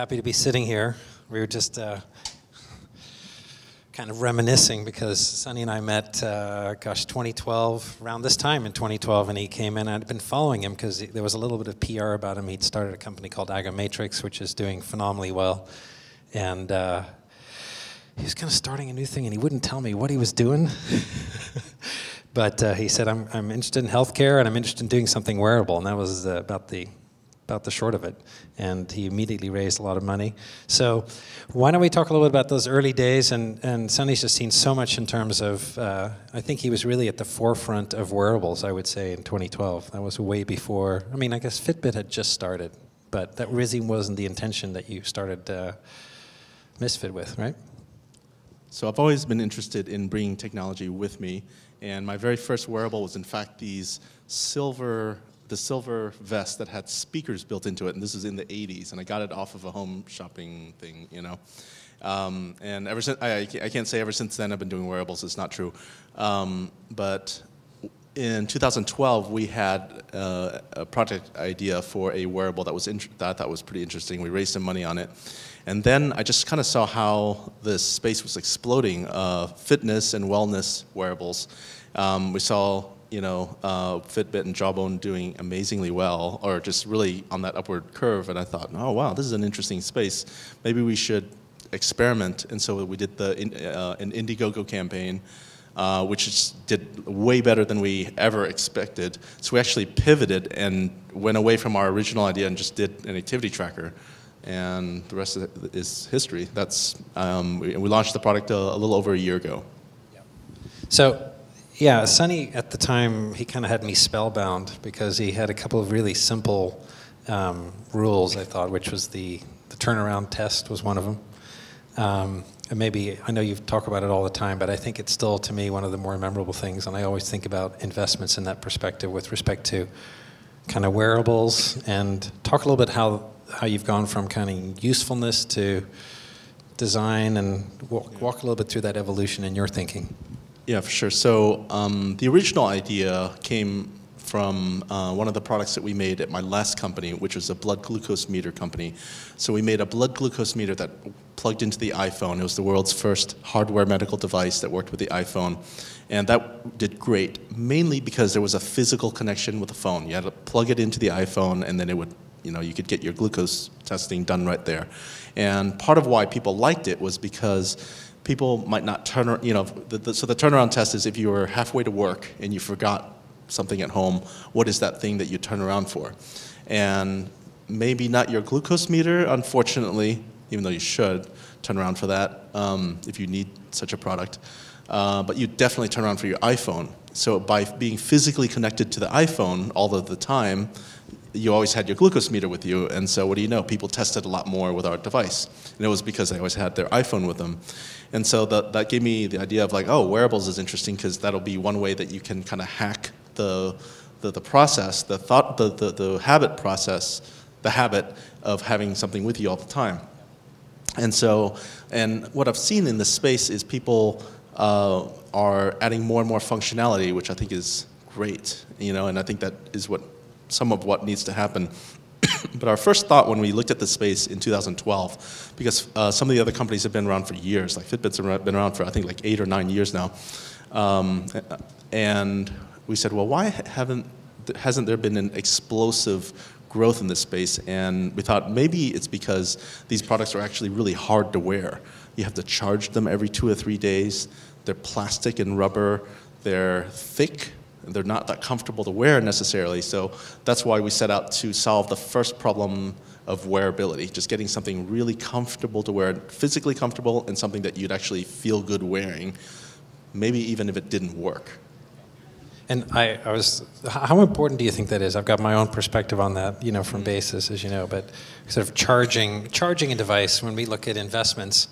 happy to be sitting here. We were just kind of reminiscing because Sonny and I met, 2012, around this time in 2012, and he came in. I'd been following him because there was a little bit of PR about him. He'd started a company called Matrix, which is doing phenomenally well. And he was kind of starting a new thing, and he wouldn't tell me what he was doing. But he said, I'm interested in healthcare, and I'm interested in doing something wearable. And that was about the short of it. And he immediately raised a lot of money. So why don't we talk a little bit about those early days? And Sonny's just seen so much in terms of, I think he was really at the forefront of wearables, I would say, in 2012. That was way before, I mean, I guess Fitbit had just started, but that really wasn't the intention that you started Misfit with, right? So I've always been interested in bringing technology with me. And my very first wearable was, in fact, the silver vest that had speakers built into it, and this is in the 80s, and I got it off of a home shopping thing, you know. And ever since, I can't say ever since then I've been doing wearables, it's not true. But in 2012, we had a project idea for a wearable that I thought was pretty interesting. We raised some money on it. And then I just kind of saw how this space was exploding, fitness and wellness wearables. We saw, you know, Fitbit and Jawbone doing amazingly well, or just really on that upward curve, and I thought, oh wow, this is an interesting space. Maybe we should experiment, and so we did an Indiegogo campaign, which did way better than we ever expected. So we actually pivoted and went away from our original idea and just did an activity tracker, and the rest of it is history. That's we launched the product a little over a year ago. Yeah. So. Yeah, Sonny at the time, he kind of had me spellbound because he had a couple of really simple rules, I thought, which was the turnaround test was one of them. And maybe, I know you talk about it all the time, but I think it's still, to me, one of the more memorable things, and I always think about investments in that perspective with respect to kind of wearables, and talk a little bit how you've gone from kind of usefulness to design, and walk a little bit through that evolution in your thinking. Yeah, for sure. So the original idea came from one of the products that we made at my last company, which was a blood glucose meter company. So we made a blood glucose meter that plugged into the iPhone. It was the world's first hardware medical device that worked with the iPhone. And that did great, mainly because there was a physical connection with the phone. You had to plug it into the iPhone, and then it would, you know, you could get your glucose testing done right there. And part of why people liked it was because people might not turn, you know, so the turnaround test is if you were halfway to work and you forgot something at home, what is that thing that you turn around for? And maybe not your glucose meter, unfortunately, even though you should turn around for that if you need such a product. But you definitely turn around for your iPhone. So by being physically connected to the iPhone all of the time, you always had your glucose meter with you, and so what do you know? People tested a lot more with our device. And it was because they always had their iPhone with them. And so that gave me the idea of like, oh, wearables is interesting because that'll be one way that you can kind of hack the process, the habit process, the habit of having something with you all the time. And so, and what I've seen in this space is people are adding more and more functionality, which I think is great, you know, and I think that is some of what needs to happen. But our first thought when we looked at the space in 2012, because some of the other companies have been around for years, like Fitbit's been around for I think like 8 or 9 years now, and we said, well, why hasn't there been an explosive growth in this space? And we thought maybe it's because these products are actually really hard to wear. You have to charge them every 2 or 3 days. They're plastic and rubber. They're thick. They're not that comfortable to wear necessarily, so that's why we set out to solve the first problem of wearability, just getting something really comfortable to wear, physically comfortable, and something that you'd actually feel good wearing, maybe even if it didn't work. And how important do you think that is? I've got my own perspective on that, you know, from Basis, as you know, but sort of charging a device, when we look at investments,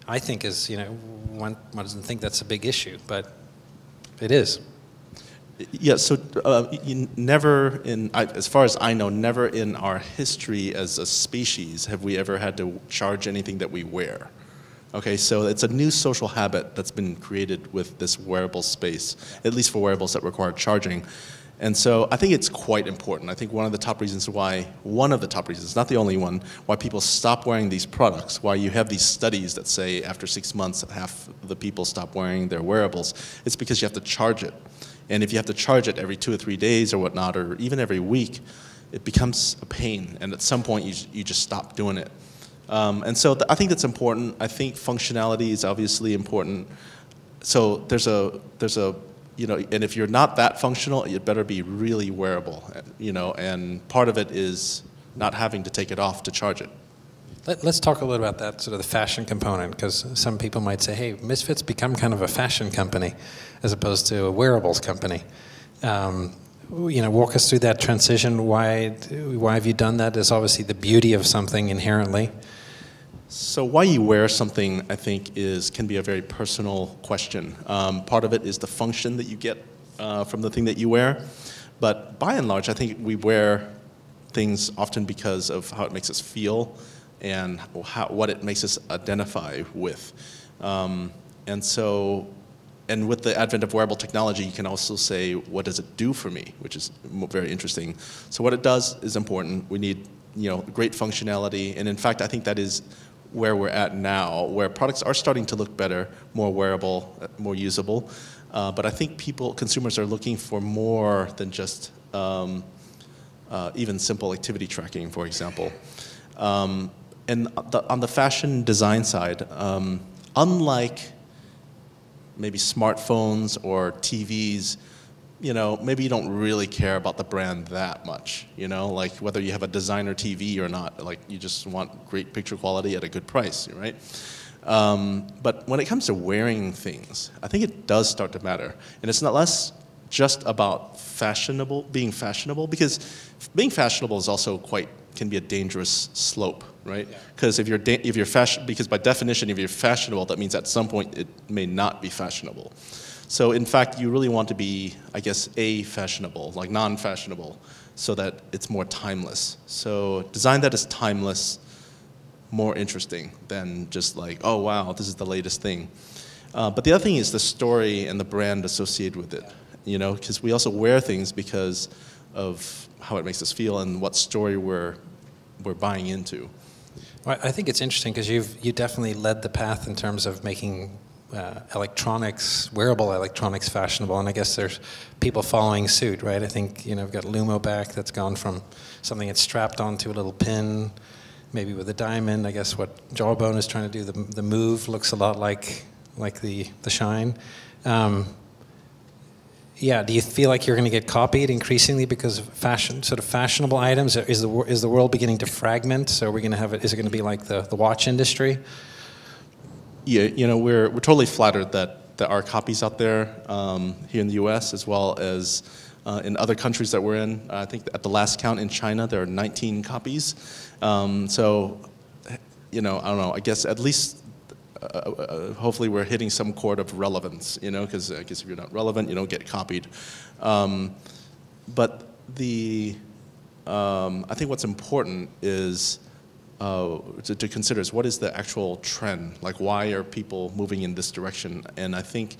I think is, you know, one doesn't think that's a big issue, but it is. Yeah, so as far as I know, never in our history as a species have we ever had to charge anything that we wear. Okay, so it's a new social habit that's been created with this wearable space, at least for wearables that require charging. And so I think it's quite important. I think one of the top reasons, not the only one, why people stop wearing these products, why you have these studies that say after 6 months, half the people stop wearing their wearables, it's because you have to charge it. And if you have to charge it every 2 or 3 days or whatnot, or even every week, it becomes a pain. And at some point, you just stop doing it. And so I think that's important. I think functionality is obviously important. So there's a and if you're not that functional, it better be really wearable, and part of it is not having to take it off to charge it. Let's talk a little about that, sort of the fashion component, because some people might say, hey, Misfit's become kind of a fashion company as opposed to a wearables company. Walk us through that transition. Why have you done that? Is obviously the beauty of something inherently. So why you wear something, I think, can be a very personal question. Part of it is the function that you get from the thing that you wear. But by and large, I think we wear things often because of how it makes us feel and what it makes us identify with. And with the advent of wearable technology, you can also say, what does it do for me, which is very interesting. So what it does is important. We need great functionality. And in fact, I think that is where we're at now, where products are starting to look better, more wearable, more usable. But I think consumers are looking for more than just even simple activity tracking, for example. And on the fashion design side, unlike maybe smartphones or TVs, maybe you don't really care about the brand that much, like whether you have a designer TV or not, like you just want great picture quality at a good price, right? But when it comes to wearing things, I think it does start to matter. And it's not less just about being fashionable, because being fashionable is also can be a dangerous slope, right? Because because by definition, if you're fashionable, that means at some point it may not be fashionable. So in fact, you really want to be, I guess, fashionable, like non-fashionable, so that it's more timeless. So design that is timeless, more interesting than just like, oh wow, this is the latest thing. But the other thing is the story and the brand associated with it, because we also wear things because of how it makes us feel and what story we're buying into. Well, I think it's interesting because you definitely led the path in terms of making wearable electronics fashionable, and I guess there's people following suit, right? I think we've got Lumo back that's gone from something that's strapped onto a little pin, maybe with a diamond. I guess what Jawbone is trying to do, the Move looks a lot like the Shine. Do you feel like you're going to get copied increasingly because of fashionable items? Is the world beginning to fragment? So we're going to have is it going to be like the watch industry? Yeah, we're totally flattered that there are copies out there here in the U.S. as well as in other countries that we're in. I think at the last count in China, there are 19 copies. So, I don't know. I guess at least hopefully we're hitting some chord of relevance, because I guess if you're not relevant, you don't get copied. But I think what's important is to consider is what is the actual trend? Like, why are people moving in this direction? And I think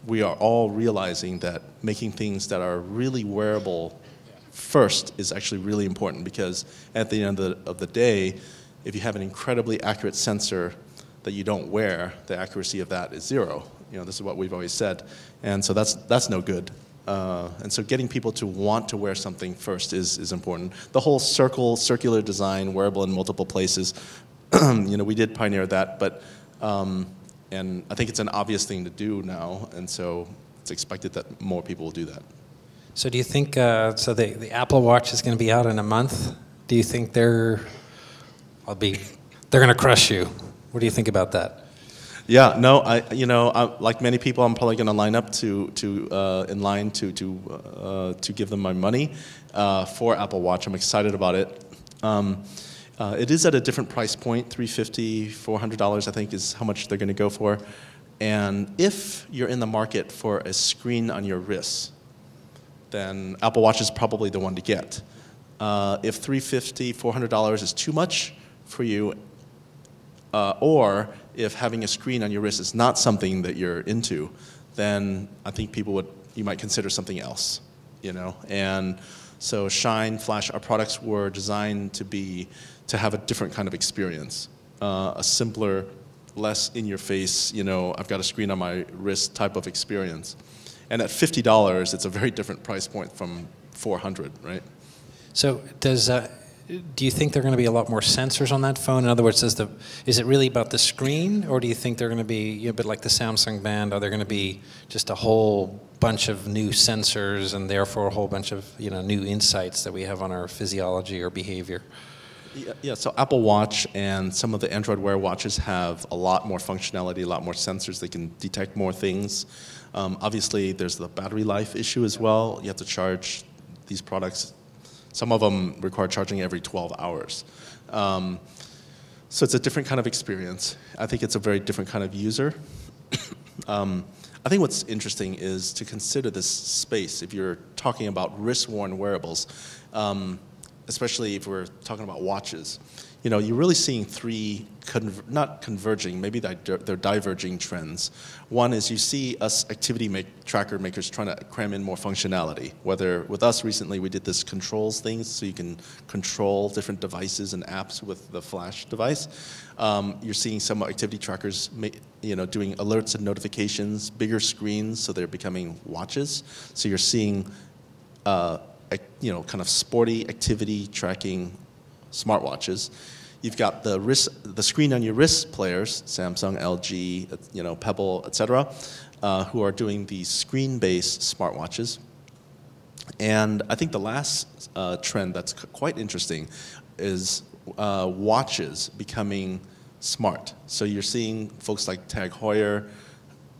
we are all realizing that making things that are really wearable first is actually really important, because at the end of the day, if you have an incredibly accurate sensor that you don't wear, the accuracy of that is zero. This is what we've always said. And so that's no good. And so getting people to want to wear something first is important. The whole circular design, wearable in multiple places, we did pioneer that, but and I think it's an obvious thing to do now, and so it's expected that more people will do that. So do you think, the Apple Watch is going to be out in a month? Do you think they're going to crush you? What do you think about that? Yeah, no, like many people, I'm probably going to line up in line to give them my money for Apple Watch. I'm excited about it. It is at a different price point, $350, $400, I think, is how much they're going to go for. And if you're in the market for a screen on your wrist, then Apple Watch is probably the one to get. If $350, $400 is too much for you, or if having a screen on your wrist is not something that you're into, then I think people would you might consider something else, And so Shine, Flash, our products were designed to have a different kind of experience, a simpler, less in your face, I've got a screen on my wrist type of experience. And at $50, it's a very different price point from $400, right? So do you think there are going to be a lot more sensors on that phone? In other words, is it really about the screen, or do you think they're going to be a bit like the Samsung Band? Are there going to be just a whole bunch of new sensors and therefore a whole bunch of new insights that we have on our physiology or behavior? Yeah, so Apple Watch and some of the Android Wear watches have a lot more functionality, a lot more sensors. They can detect more things. Obviously, there's the battery life issue as well. You have to charge these products. Some of them require charging every 12 hours. So it's a different kind of experience. I think it's a very different kind of user. I think what's interesting is to consider this space. If you're talking about wrist-worn wearables, especially if we're talking about watches, you're really seeing three, not converging, maybe they're diverging trends. One is you see us tracker makers trying to cram in more functionality. Whether with us recently, we did this controls thing, so you can control different devices and apps with the Flash device. You're seeing some activity trackers, doing alerts and notifications, bigger screens, so they're becoming watches. So you're seeing, kind of sporty activity tracking smartwatches. You've got the screen on your wrist players, Samsung, LG, Pebble, etc., who are doing these screen-based smartwatches. And I think the last trend that's quite interesting is watches becoming smart. So you're seeing folks like Tag Heuer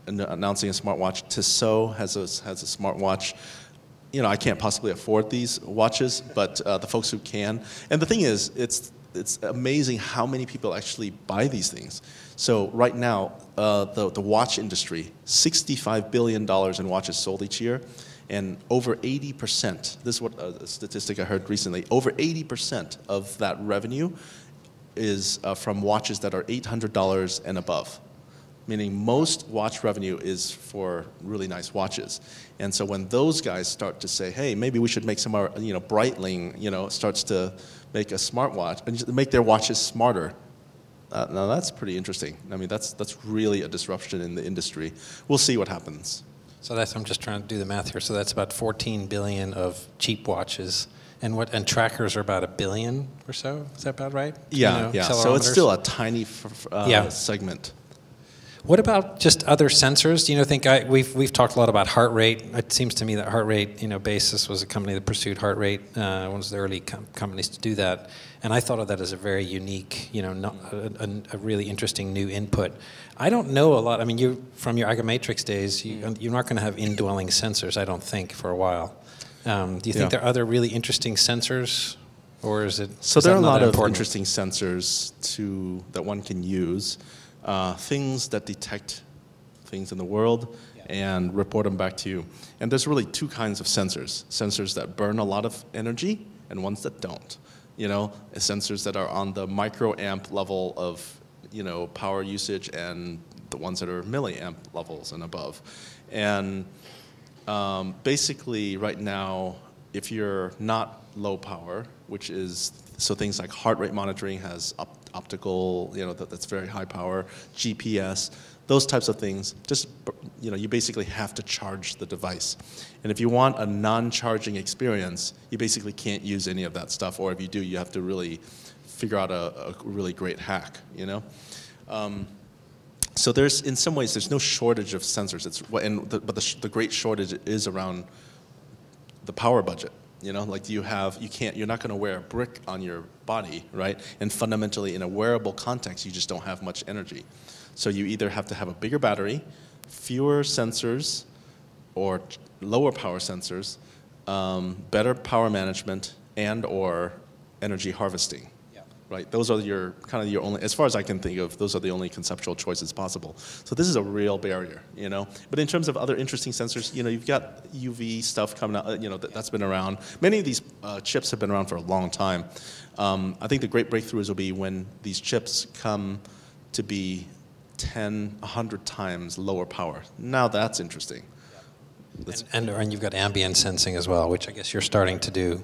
announcing a smartwatch. Tissot has a smartwatch. I can't possibly afford these watches, but the folks who can. And the thing is, it's amazing how many people actually buy these things. So right now, the watch industry, $65 billion in watches sold each year, and over 80%, this is what a statistic I heard recently, over 80% of that revenue is from watches that are $800 and above. Meaning most watch revenue is for really nice watches. And so when those guys start to say, hey, maybe we should make some more, Breitling, starts to make a smartwatch and make their watches smarter. Now that's pretty interesting. I mean, that's really a disruption in the industry. We'll see what happens. So I'm just trying to do the math here. So that's about 14 billion of cheap watches. And trackers are about 1 billion or so? Is that about right? Yeah. So it's still a tiny segment. What about just other sensors? Do you think we've talked a lot about heart rate? It seems to me that Heart Rate, Basis was a company that pursued heart rate, one of the early companies to do that, and I thought of that as a very unique, a really interesting new input. I don't know a lot. I mean, from your Agamatrix days, you're not going to have indwelling sensors, I don't think, for a while. Do you think there are other really interesting sensors, or is it? So there are a lot of interesting sensors that one can use. Things that detect things in the world and report them back to you. And there's really two kinds of sensors. Sensors that burn a lot of energy and ones that don't. Sensors that are on the microamp level of, power usage and the ones that are milliamp levels and above. And basically right now, if you're not low power, which is, so things like heart rate monitoring has optical, that's very high power, GPS, those types of things, just, you basically have to charge the device. And if you want a non-charging experience, you basically can't use any of that stuff, or if you do, you have to really figure out a really great hack, So in some ways, there's no shortage of sensors. But the great shortage is around the power budget. You're not going to wear a brick on your body, right? And fundamentally, in a wearable context, you just don't have much energy. So you either have to have a bigger battery, fewer sensors, or lower power sensors, better power management, and/or energy harvesting. Right? Those are your only, as far as I can think of, those are the only conceptual choices possible. So this is a real barrier, But in terms of other interesting sensors, you've got UV stuff coming out, that's been around. Many of these chips have been around for a long time. I think the great breakthroughs will be when these chips come to be 10, 100 times lower power. Now that's interesting. And you've got ambient sensing as well, which I guess you're starting to do.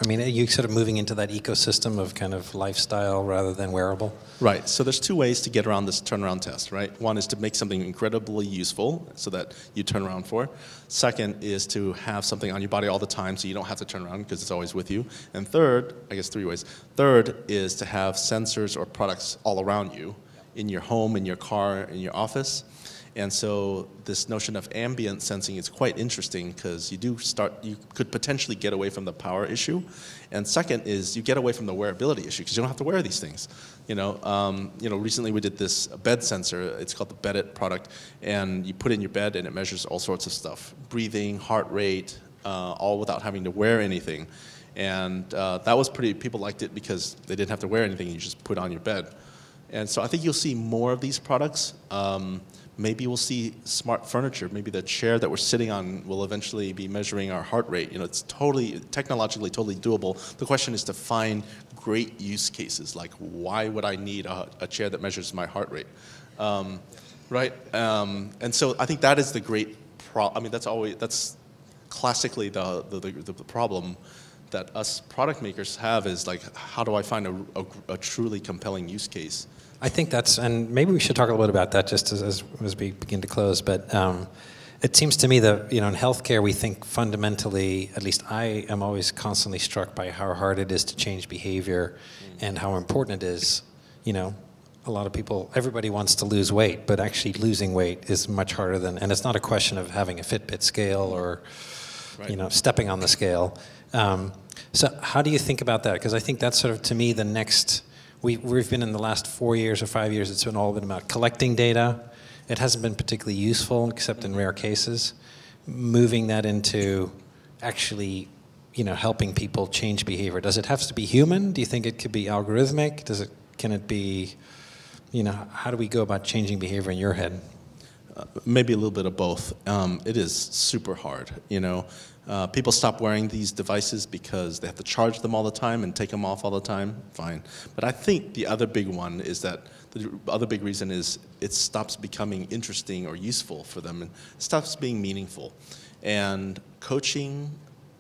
I mean, are you sort of moving into that ecosystem of kind of lifestyle rather than wearable? Right. So there's two ways to get around this turnaround test, right? One is to make something incredibly useful so that you turn around for. Second is to have something on your body all the time so you don't have to turn around because it's always with you. And third, I guess three ways. Third is to have sensors or products all around you, in your home, in your car, in your office. And so this notion of ambient sensing is quite interesting because you could potentially get away from the power issue. And second is you get away from the wearability issue because you don't have to wear these things. Recently we did this bed sensor. It's called the Bedit product. And you put it in your bed and it measures all sorts of stuff. Breathing, heart rate, all without having to wear anything. And that was people liked it because they didn't have to wear anything. You just put it on your bed. And so I think you'll see more of these products. Maybe we'll see smart furniture. Maybe the chair that we're sitting on will eventually be measuring our heart rate. It's technologically totally doable. The question is to find great use cases. Like, why would I need a chair that measures my heart rate? Right? And so I think that is the great problem. I mean, that's classically the problem that us product makers have is like, how do I find a truly compelling use case? I think and maybe we should talk a little bit about that just as we begin to close, but it seems to me that, in healthcare we think fundamentally, at least I am always constantly struck by how hard it is to change behavior and how important it is. A lot of people, everybody wants to lose weight, but actually losing weight is much harder and it's not a question of having a Fitbit scale or, right, stepping on the scale. So how do you think about that? Because I think that's sort of, to me, the next... We've been in the last 4 years or 5 years, it's all been about collecting data. It hasn't been particularly useful, except in rare cases. Moving that into actually, helping people change behavior. Does it have to be human? Do you think it could be algorithmic? Can it be, how do we go about changing behavior in your head? Maybe a little bit of both. It is super hard, People stop wearing these devices because they have to charge them all the time and take them off all the time. Fine. But I think the other big one is that the other big reason is it stops becoming interesting or useful for them and stops being meaningful. And coaching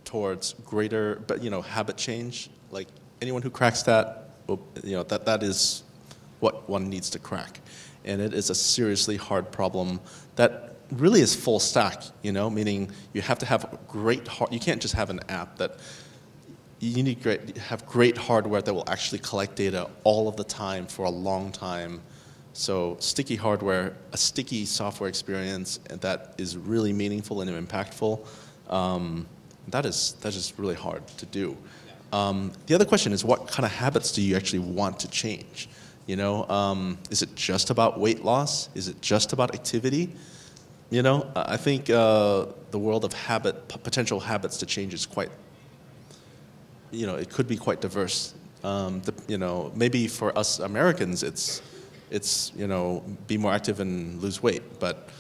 towards greater, habit change, like anyone who cracks that, that is what one needs to crack. And it is a seriously hard problem that really is full stack, meaning you have to have you can't just have an app that, you need have great hardware that will actually collect data all of the time for a long time. So sticky hardware, a sticky software experience that is really meaningful and impactful, that is just really hard to do. The other question is, what kind of habits do you actually want to change? Is it just about weight loss? Is it just about activity? I think the world of potential habits to change is quite, it could be quite diverse. Maybe for us Americans, it's be more active and lose weight. But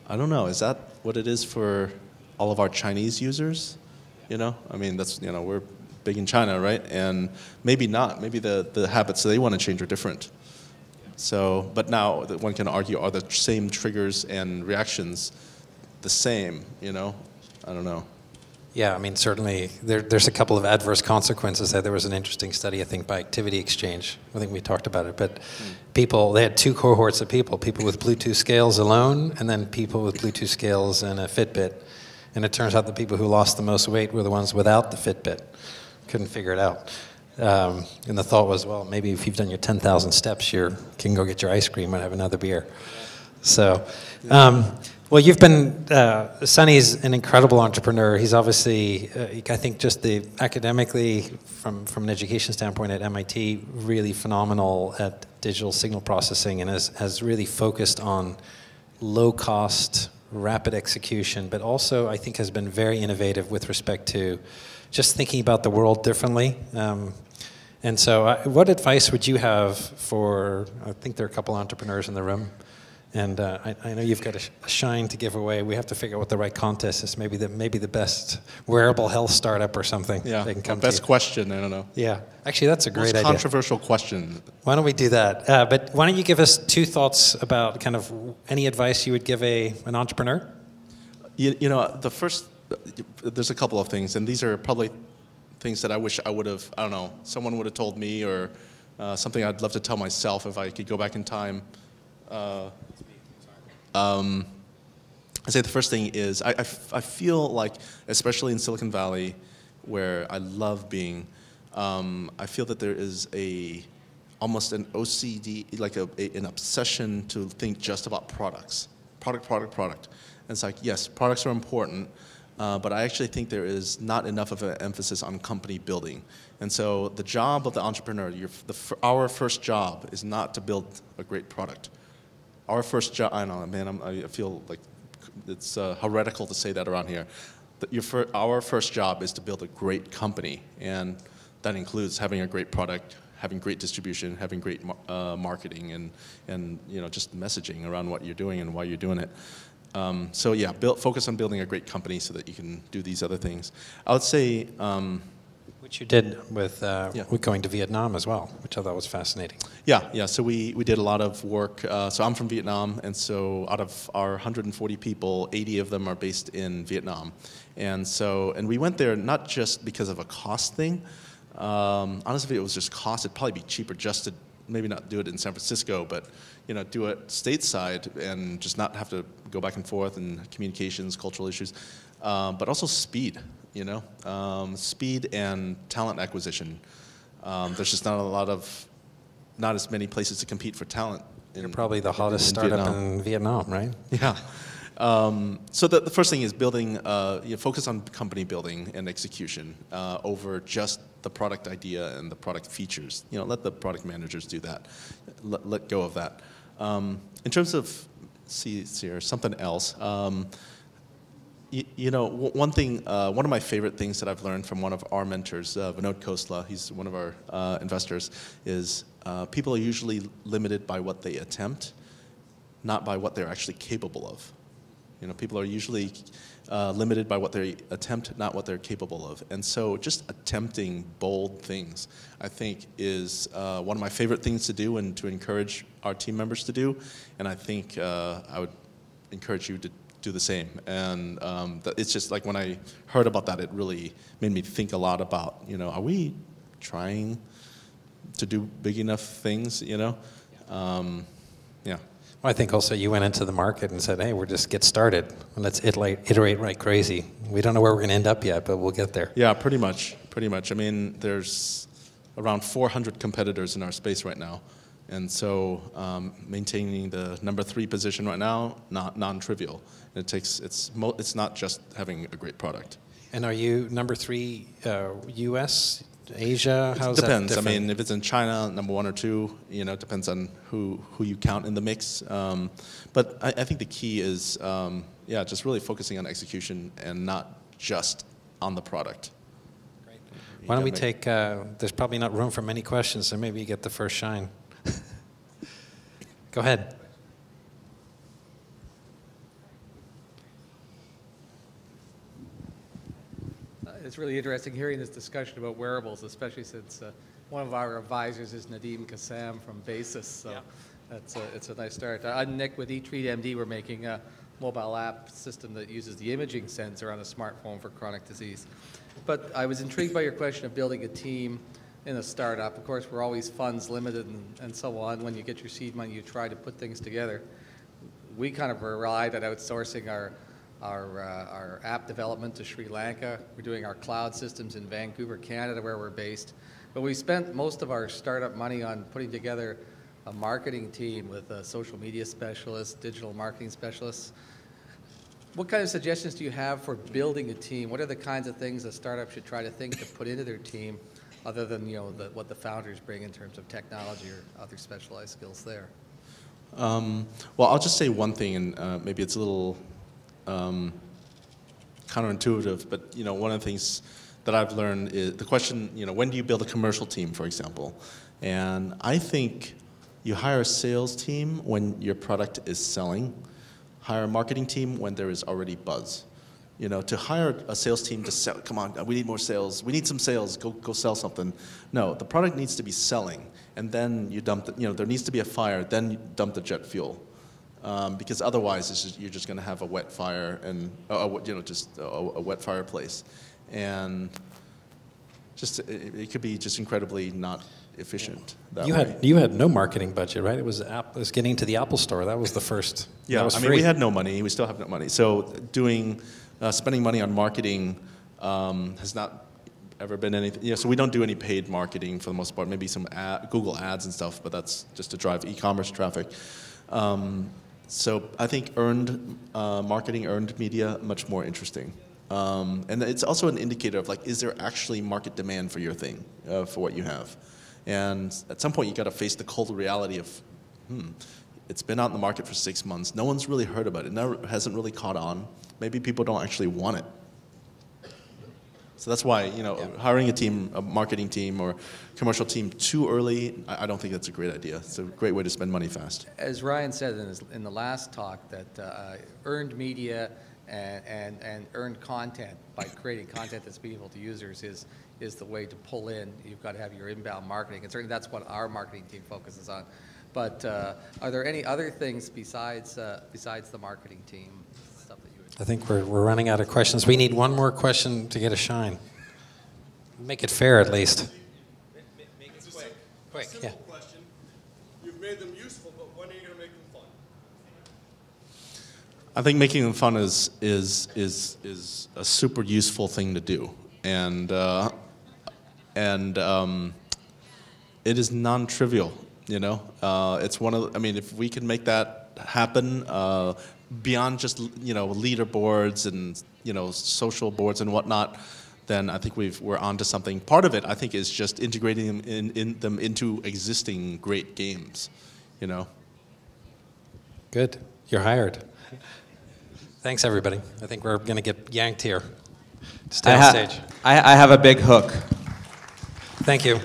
I don't know. Is that what it is for all of our Chinese users? I mean, that's we're big in China, right? And maybe not. Maybe the habits they want to change are different. So, but now one can argue, are the same triggers and reactions the same? I don't know. Yeah, I mean, certainly there's a couple of adverse consequences. There was an interesting study, I think, by Activity Exchange. I think we talked about it, but they had two cohorts of people with Bluetooth scales alone, and then people with Bluetooth scales and a Fitbit. And it turns out the people who lost the most weight were the ones without the Fitbit. Couldn't figure it out. And the thought was, well, maybe if you've done your 10,000 steps, you can go get your ice cream and have another beer. So, well, you've been, Sonny's an incredible entrepreneur. He's obviously, I think just academically, from an education standpoint at MIT, really phenomenal at digital signal processing and has really focused on low cost, rapid execution, but also I think has been very innovative with respect to just thinking about the world differently. And so what advice would you have for, I think there are a couple entrepreneurs in the room, and I know you've got a shine to give away. We have to figure out what the right contest is, maybe the best wearable health startup or something. Yeah, they can come best question, I don't know. Yeah, actually that's a great idea. Most controversial question. Why don't we do that? But why don't you give us two thoughts about kind of any advice you would give an entrepreneur? You know, there's a couple of things, and these are probably things that I wish I would have, I don't know, someone would have told me, or something I'd love to tell myself if I could go back in time. I'd say the first thing is I feel like, especially in Silicon Valley, where I love being, I feel that there is almost an OCD, like an obsession to think just about products. Product. And it's like, yes, products are important, but I actually think there is not enough of an emphasis on company building. And so the job of the entrepreneur, our first job is not to build a great product. Our first job, I know, man, I feel like it's heretical to say that around here. Our first job is to build a great company, and that includes having a great product, having great distribution, having great marketing, and you know, just messaging around what you're doing and why you're doing it. So yeah, focus on building a great company so that you can do these other things. I would say, which you did with going to Vietnam as well, which I thought was fascinating. Yeah. So we did a lot of work. So I'm from Vietnam, and so out of our 140 people, 80 of them are based in Vietnam, and we went there not just because of a cost thing. Honestly, it was just cost. It'd probably be cheaper just to maybe not do it in San Francisco, but you know, do it stateside and just not have to go back and forth and communications, cultural issues, but also speed. You know, speed and talent acquisition. There's just not as many places to compete for talent. You're probably the hottest startup in Vietnam, right? Yeah. So the first thing is building, focus on company building and execution over just the product idea and the product features. You know, let the product managers do that. Let go of that. In terms of, something else. You know, one of my favorite things that I've learned from one of our mentors, Vinod Khosla, he's one of our investors, is people are usually limited by what they attempt, not by what they're actually capable of. You know, people are usually limited by what they attempt, not what they're capable of. And so just attempting bold things, I think, is one of my favorite things to do and to encourage our team members to do. And I think I would encourage you to do the same. And it's just like when I heard about that, it really made me think a lot about, you know, are we trying to do big enough things, you know? Yeah. Well, I think also you went into the market and said, hey, we'll just get started. Let's iterate right crazy. We don't know where we're going to end up yet, but we'll get there. Yeah, pretty much. I mean, there's around 400 competitors in our space right now. And so maintaining the number 3 position right now, non-trivial. It's not just having a great product. And are you number 3 U.S., Asia? How's that depends. different? I mean, if it's in China, number 1 or 2, you know, it depends on who you count in the mix. But I think the key is, just really focusing on execution and not just on the product. Great. Why don't we take, there's probably not room for many questions, so maybe you get the first shine. Go ahead. It's really interesting hearing this discussion about wearables, especially since one of our advisors is Nadeem Kassam from Basis. So it's a nice start. I'm Nick with eTreatMD. We're making a mobile app system that uses the imaging sensor on a smartphone for chronic disease. But I was intrigued by your question of building a team in a startup. Of course, we're always funds limited and so on. When you get your seed money, you try to put things together. We kind of relied on outsourcing our app development to Sri Lanka. We're doing our cloud systems in Vancouver, Canada, where we're based. But we spent most of our startup money on putting together a marketing team with social media specialists, digital marketing specialists. What kind of suggestions do you have for building a team? What are the kinds of things a startup should try to think to put into their team, other than what the founders bring in terms of technology or other specialized skills there? Well, I'll just say one thing, and maybe it's a little counterintuitive, but one of the things that I've learned is the question, when do you build a commercial team, for example? And I think you hire a sales team when your product is selling, hire a marketing team when there is already buzz. To hire a sales team to sell, come on, we need more sales, we need some sales, go sell something. No, the product needs to be selling, and then you dump the, there needs to be a fire, then you dump the jet fuel. because otherwise you're just going to have a wet fire and just a wet fireplace, and just it could be just incredibly not efficient. You had no marketing budget, right? It was getting to the Apple Store. That was the first. Yeah, was I mean, free. we had no money. We still have no money. So spending money on marketing has not ever been anything. So we don't do any paid marketing for the most part. Maybe some Google ads and stuff, but that's just to drive e-commerce traffic. So I think marketing, earned media, much more interesting. And it's also an indicator of is there actually market demand for your thing, for what you have? And at some point you got to face the cold reality of, it's been out in the market for 6 months. No one's really heard about it. It hasn't really caught on. Maybe people don't actually want it. So that's why, hiring a marketing team or commercial team too early, I don't think that's a great idea. It's a great way to spend money fast. As Ryan said in the last talk, that earned media and earned content by creating content that's meaningful to users is the way to pull in. You've got to have your inbound marketing, and certainly that's what our marketing team focuses on. But are there any other things besides the marketing team? Stuff that you would... I think we're running out of questions. We need one more question to get a shine. Make it fair, at least. Make it quick. Quick, yeah. Question. You've made them useful, but when are you going to make them fun? I think making them fun is a super useful thing to do, and it is non-trivial. It's one of. If we can make that happen beyond just leaderboards and social boards and whatnot, then I think we're onto something. Part of it, I think, is just integrating them into existing great games. Good. You're hired. Thanks, everybody. I think we're going to get yanked here. Stay on stage. I have a big hook. Thank you.